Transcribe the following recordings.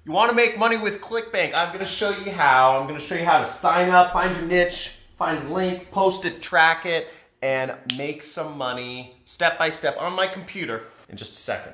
You want to make money with Clickbank? I'm going to show you how. I'm going to show you how to sign up, find your niche, find a link, post it, track it, and make some money step by step on my computer in just a second.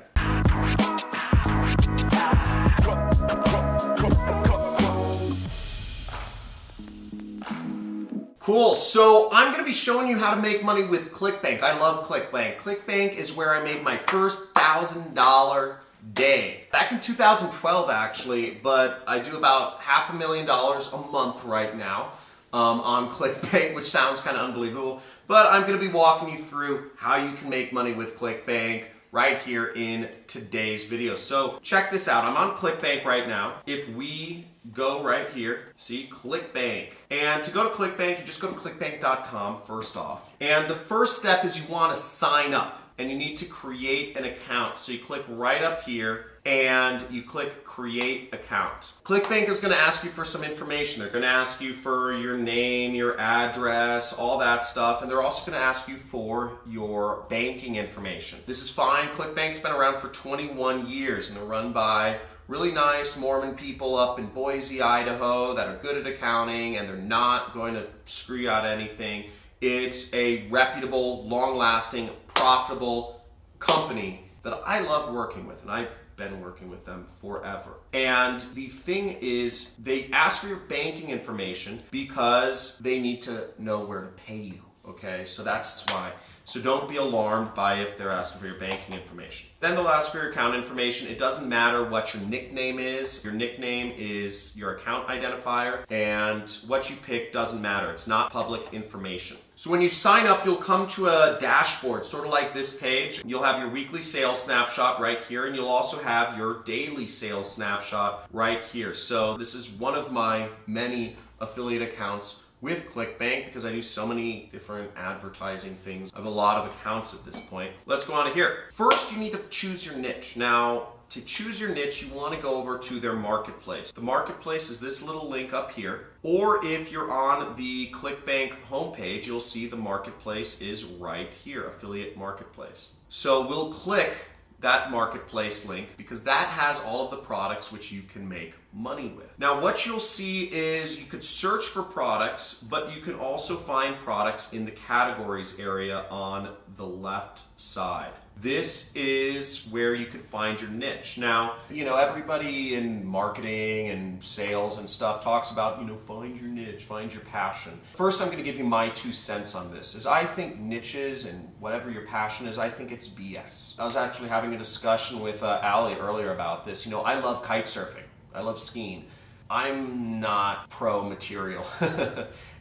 Cool, so I'm gonna be showing you how to make money with Clickbank. I love Clickbank. Clickbank is where I made my first $1,000 day. Back in 2012 actually, but I do about $500,000 a month right now on Clickbank, which sounds kind of unbelievable, but I'm gonna be walking you through how you can make money with Clickbank right here in today's video. So check this out. I'm on Clickbank right now. If we go right here, see Clickbank. And to go to Clickbank, you just go to clickbank.com first off. And the first step is you want to sign up and you need to create an account. So you click right up here and you click create account. Clickbank is going to ask you for some information. They're going to ask you for your name, your address, all that stuff. And they're also going to ask you for your banking information. This is fine. Clickbank's been around for 21 years and they're run by really nice Mormon people up in Boise, Idaho that are good at accounting and they're not going to screw you out of anything. It's a reputable, long-lasting, profitable company that I love working with, and I've been working with them forever. And the thing is, they ask for your banking information because they need to know where to pay you, okay? So that's why. So don't be alarmed by if they're asking for your banking information. Then they'll ask for your account information. It doesn't matter what your nickname is. Your nickname is your account identifier, and what you pick doesn't matter. It's not public information. So when you sign up, you'll come to a dashboard, sort of like this page. You'll have your weekly sales snapshot right here, and you'll also have your daily sales snapshot right here. So this is one of my many affiliate accounts with Clickbank because I do so many different advertising things. I have a lot of accounts at this point. Let's go on to here. First, you need to choose your niche. Now, to choose your niche, you want to go over to their marketplace. The marketplace is this little link up here. Or if you're on the Clickbank homepage, you'll see the marketplace is right here, affiliate marketplace. So we'll click that marketplace link because that has all of the products which you can make money with. Now what you'll see is you could search for products, but you can also find products in the categories area on the left side. This is where you could find your niche. Now, everybody in marketing and sales and stuff talks about, find your niche, find your passion. First, I'm going to give you my 2 cents on this. Is I think niches and whatever your passion is, I think it's BS. I was actually having a discussion with Allie earlier about this. I love kite surfing. I love skiing. I'm not pro material.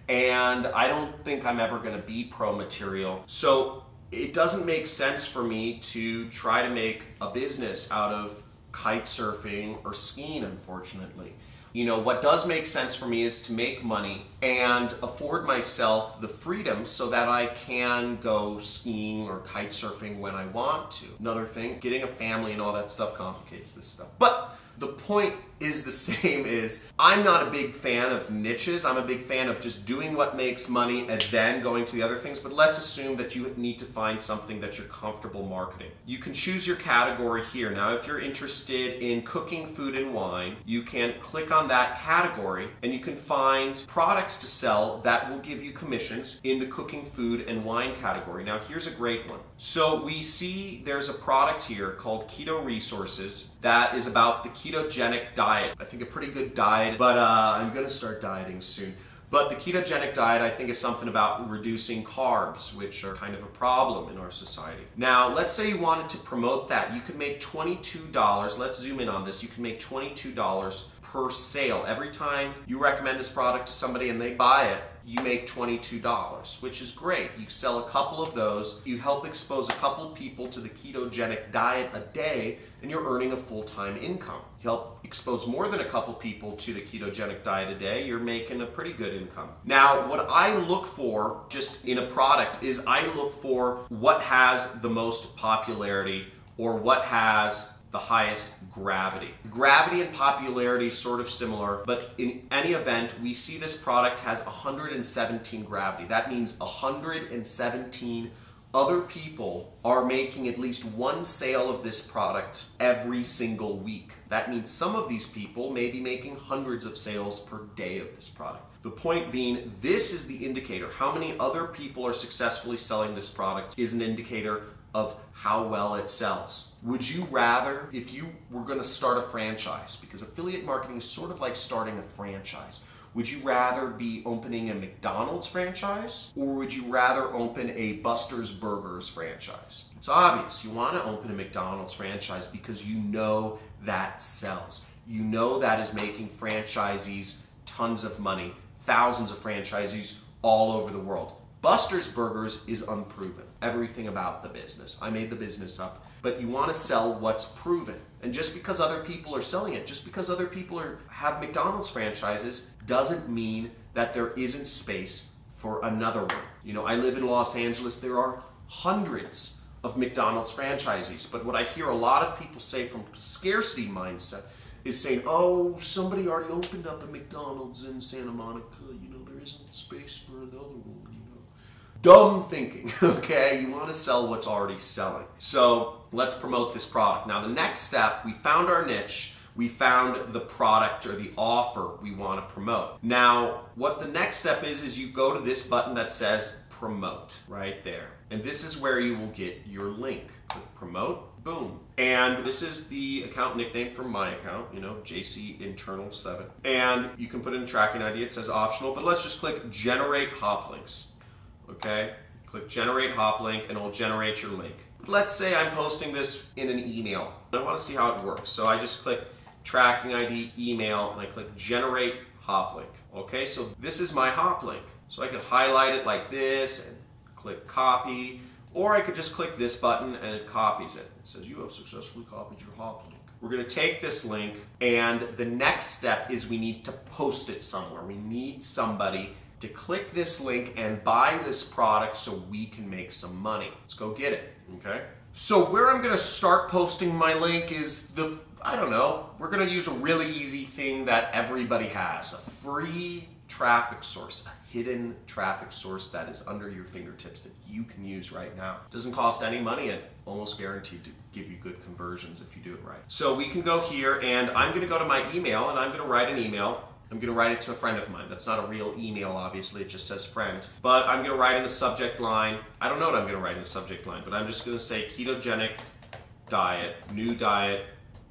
And I don't think I'm ever going to be pro material. So it doesn't make sense for me to try to make a business out of kite surfing or skiing, unfortunately. What does make sense for me is to make money and afford myself the freedom so that I can go skiing or kite surfing when I want to. Another thing, getting a family and all that stuff complicates this stuff. But the point is the same is I'm not a big fan of niches. I'm a big fan of just doing what makes money and then going to the other things. But let's assume that you need to find something that you're comfortable marketing. You can choose your category here. Now, if you're interested in cooking, food, and wine, you can click on that category and you can find products to sell that will give you commissions in the cooking, food, and wine category. Now, here's a great one. So we see there's a product here called Keto Resources that is about the ketogenic diet. I think a pretty good diet, but I'm gonna start dieting soon. But the ketogenic diet, I think, is something about reducing carbs, which are kind of a problem in our society. Now, let's say you wanted to promote that. You could make $22. Let's zoom in on this. You can make $22 per sale. Every time you recommend this product to somebody and they buy it, you make $22, which is great. You sell a couple of those, you help expose a couple people to the ketogenic diet a day, and you're earning a full-time income. You help expose more than a couple people to the ketogenic diet a day, you're making a pretty good income. Now, what I look for just in a product is I look for what has the most popularity or what has the highest gravity. Gravity and popularity is sort of similar, but in any event, we see this product has 117 gravity. That means 117 other people are making at least one sale of this product every single week. That means some of these people may be making hundreds of sales per day of this product. The point being, this is the indicator. How many other people are successfully selling this product is an indicator of how well it sells. Would you rather, if you were going to start a franchise, because affiliate marketing is sort of like starting a franchise, would you rather be opening a McDonald's franchise, or would you rather open a Buster's Burgers franchise? It's obvious. You want to open a McDonald's franchise because you know that sells. You know that is making franchisees tons of money, thousands of franchisees all over the world. Buster's Burgers is unproven. Everything about the business. I made the business up. But you want to sell what's proven. And just because other people are selling it, just because other people have McDonald's franchises, doesn't mean that there isn't space for another one. You know, I live in Los Angeles. There are hundreds of McDonald's franchisees. But what I hear a lot of people say from scarcity mindset is saying, oh, somebody already opened up a McDonald's in Santa Monica. You know, there isn't space for another one. Dumb thinking, okay? You want to sell what's already selling. So let's promote this product. Now the next step, we found our niche, we found the product or the offer we want to promote. Now, what the next step is you go to this button that says promote right there. And this is where you will get your link. Click promote, boom. And this is the account nickname for my account, you know, JC Internal 7. And you can put in a tracking ID, it says optional, but let's just click generate hop links. Okay, click generate hop link and it'll generate your link. Let's say I'm posting this in an email. I want to see how it works. So I just click tracking ID, email, and I click generate hop link. Okay, so this is my hop link. So I could highlight it like this and click copy, or I could just click this button and it copies it. It says you have successfully copied your hop link. We're going to take this link, and the next step is we need to post it somewhere. We need somebody to click this link and buy this product so we can make some money. Let's go get it, okay? So where I'm gonna start posting my link is I don't know, we're gonna use a really easy thing that everybody has, a free traffic source, a hidden traffic source that is under your fingertips that you can use right now. It doesn't cost any money and almost guaranteed to give you good conversions if you do it right. So we can go here, and I'm gonna go to my email and I'm gonna write an email. I'm going to write it to a friend of mine. That's not a real email, obviously. It just says friend. But I'm going to write in the subject line. I don't know what I'm going to write in the subject line, but I'm just going to say ketogenic diet, new diet,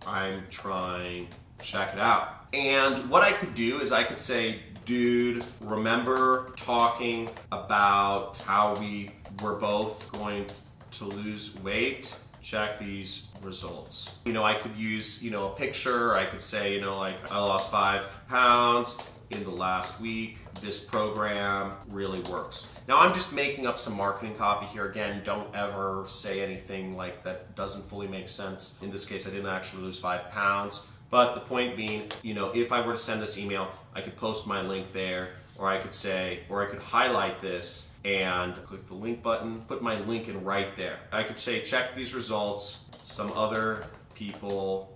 I'm trying, check it out. And what I could do is I could say, dude, remember talking about how we were both going to lose weight? Check these results. You know, I could use, you know, a picture. I could say, you know, like I lost 5 pounds in the last week. This program really works. Now I'm just making up some marketing copy here. Again, don't ever say anything like that doesn't fully make sense. In this case, I didn't actually lose 5 pounds. But the point being, you know, if I were to send this email, I could post my link there, or I could say, or I could highlight this and click the link button, put my link in right there. I could say, check these results. Some other people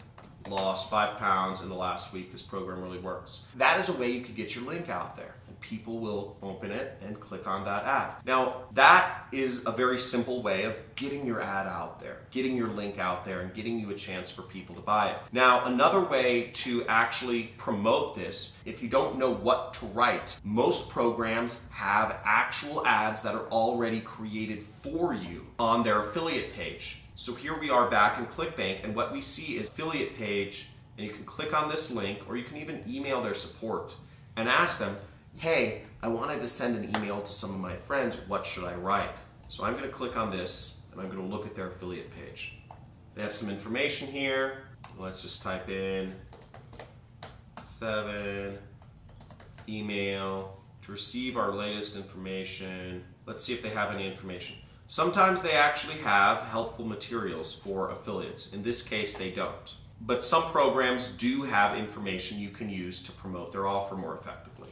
lost 5 pounds in the last week. This program really works. That is a way you could get your link out there, and people will open it and click on that ad. Now, that is a very simple way of getting your ad out there, getting your link out there, and getting you a chance for people to buy it. Now, another way to actually promote this, if you don't know what to write, most programs have actual ads that are already created for you on their affiliate page. So here we are back in Clickbank, and what we see is affiliate page, and you can click on this link, or you can even email their support and ask them, hey, I wanted to send an email to some of my friends, what should I write? So I'm going to click on this, and I'm going to look at their affiliate page. They have some information here. Let's just type in 7, email, to receive our latest information. Let's see if they have any information. Sometimes they actually have helpful materials for affiliates. In this case, they don't. But some programs do have information you can use to promote their offer more effectively.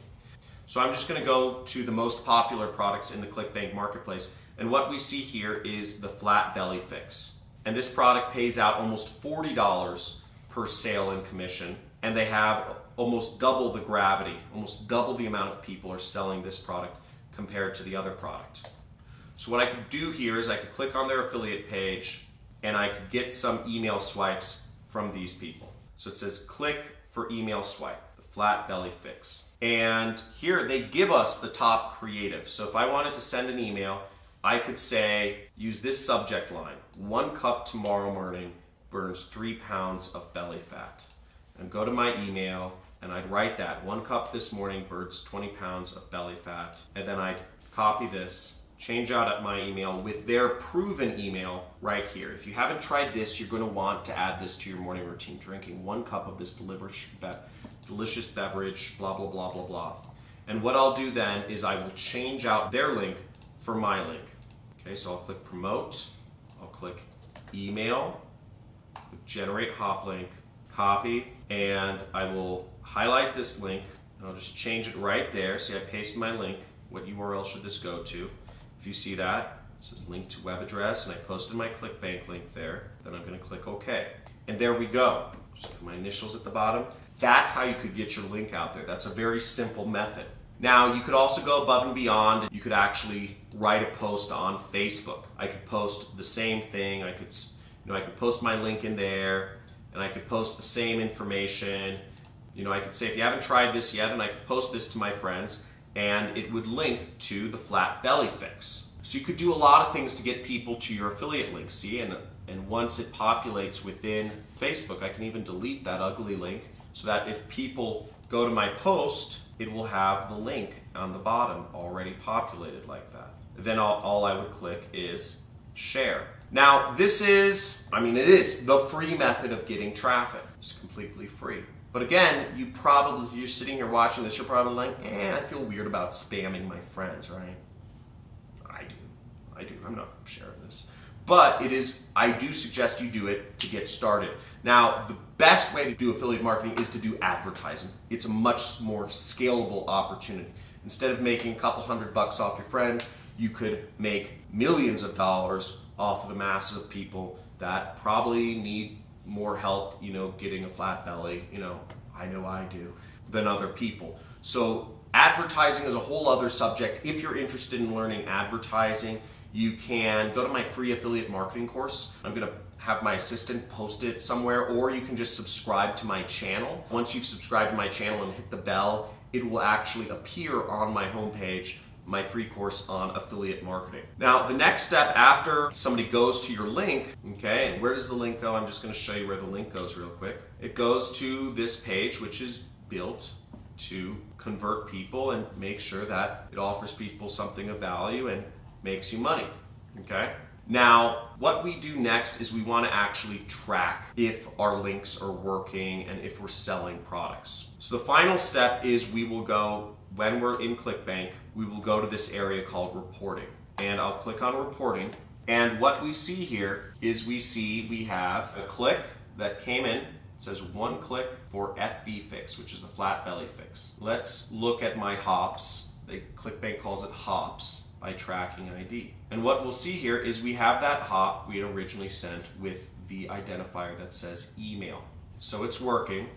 So I'm just going to go to the most popular products in the Clickbank marketplace. And what we see here is the Flat Belly Fix. And this product pays out almost $40 per sale in commission. And they have almost double the gravity, almost double the amount of people are selling this product compared to the other product. So what I could do here is I could click on their affiliate page and I could get some email swipes from these people. So it says click for email swipe, the flat belly fix. And here they give us the top creative. So if I wanted to send an email, I could say, use this subject line, 1 cup tomorrow morning burns 3 pounds of belly fat. And go to my email and I'd write that, 1 cup this morning burns 20 pounds of belly fat. And then I'd copy this, change out at my email with their proven email right here. If you haven't tried this, you're going to want to add this to your morning routine, drinking 1 cup of this delicious beverage, blah, blah, blah, blah, blah. And what I'll do then is I will change out their link for my link. Okay, so I'll click promote, I'll click email, generate hop link, copy, and I will highlight this link and I'll just change it right there. See, I paste my link. What URL should this go to? If you see that, it says link to web address, and I posted my Clickbank link there. Then I'm going to click OK. And there we go. Just put my initials at the bottom. That's how you could get your link out there. That's a very simple method. Now, you could also go above and beyond. You could actually write a post on Facebook. I could post the same thing. I could post my link in there, and I could post the same information. I could say, if you haven't tried this yet, and I could post this to my friends, and it would link to the flat belly fix. So you could do a lot of things to get people to your affiliate link, see? And once it populates within Facebook, I can even delete that ugly link so that if people go to my post, it will have the link on the bottom already populated like that. Then all I would click is share. Now, this is, it is the free method of getting traffic. It's completely free. But again, if you're sitting here watching this, you're probably like, I feel weird about spamming my friends, right? I do. I'm not sharing this. But I do suggest you do it to get started. Now, the best way to do affiliate marketing is to do advertising. It's a much more scalable opportunity. Instead of making a couple $100 off your friends, you could make millions of dollars off of the masses of people that probably need more help, getting a flat belly, I know I do, than other people. So advertising is a whole other subject. If you're interested in learning advertising, you can go to my free affiliate marketing course. I'm going to have my assistant post it somewhere, or you can just subscribe to my channel. Once you've subscribed to my channel and hit the bell, it will actually appear on my homepage, my free course on affiliate marketing. Now, the next step after somebody goes to your link, okay, and where does the link go? I'm just going to show you where the link goes real quick. It goes to this page, which is built to convert people and make sure that it offers people something of value and makes you money, okay? Now, what we do next is we want to actually track if our links are working and if we're selling products. So the final step is we will go, when we're in Clickbank, we will go to this area called reporting. And I'll click on reporting. And what we see here is we have a click that came in. It says 1 click for FB fix, which is the flat belly fix. Let's look at my hops. Clickbank calls it hops by tracking ID. And what we'll see here is we have that hop we had originally sent with the identifier that says email. So it's working,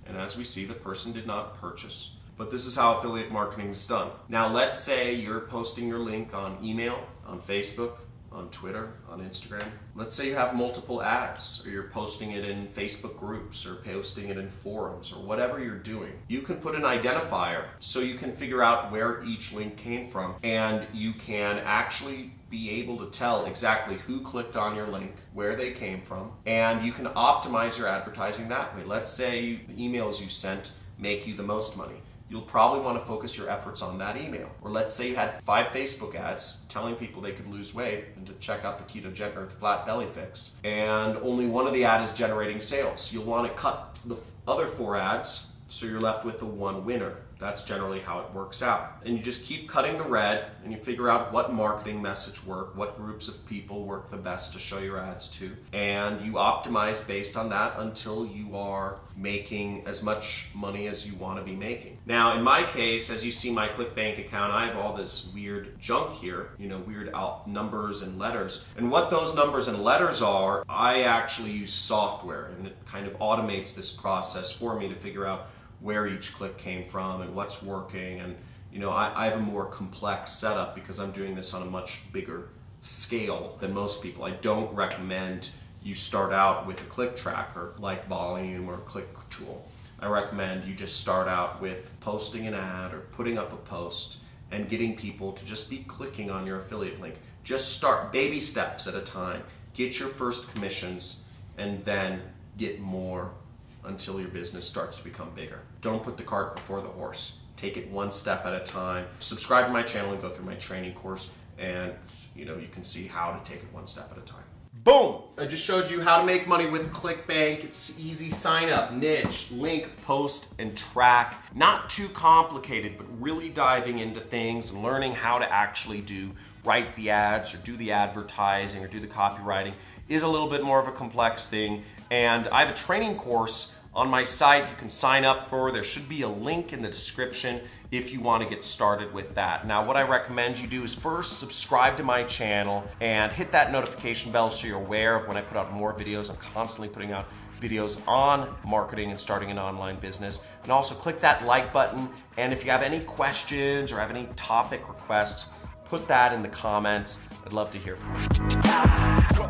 and as we see, the person did not purchase. But this is how affiliate marketing is done. Now let's say you're posting your link on email, on Facebook, on Twitter, on Instagram. Let's say you have multiple ads, or you're posting it in Facebook groups, or posting it in forums, or whatever you're doing. You can put an identifier so you can figure out where each link came from, and you can actually be able to tell exactly who clicked on your link, where they came from, and you can optimize your advertising that way. Let's say the emails you sent make you the most money. You'll probably want to focus your efforts on that email. Or let's say you had 5 Facebook ads telling people they could lose weight and to check out the ketogenic or the flat belly fix, and only one of the ads is generating sales. You'll want to cut the other 4 ads so you're left with the 1 winner. That's generally how it works out. And you just keep cutting the red, and you figure out what marketing message work, what groups of people work the best to show your ads to, and you optimize based on that until you are making as much money as you want to be making. Now, in my case, as you see my Clickbank account, I have all this weird junk here, weird numbers and letters. And what those numbers and letters are, I actually use software, and it kind of automates this process for me to figure out where each click came from and what's working. And I have a more complex setup because I'm doing this on a much bigger scale than most people. I don't recommend you start out with a click tracker like Volume or Click Tool. I recommend you just start out with posting an ad or putting up a post and getting people to just be clicking on your affiliate link. Just start baby steps at a time. Get your first commissions and then get more until your business starts to become bigger. Don't put the cart before the horse. Take it one step at a time. Subscribe to my channel and go through my training course, and you can see how to take it one step at a time. Boom! I just showed you how to make money with Clickbank. It's easy. Sign up, niche, link, post, and track. Not too complicated, but really diving into things and learning how to actually write the ads or do the advertising or do the copywriting is a little bit more of a complex thing. And I have a training course on my site you can sign up for. There should be a link in the description if you want to get started with that. Now, what I recommend you do is first subscribe to my channel and hit that notification bell so you're aware of when I put out more videos. I'm constantly putting out videos on marketing and starting an online business. And also click that like button. And if you have any questions or have any topic requests, put that in the comments. I'd love to hear from you.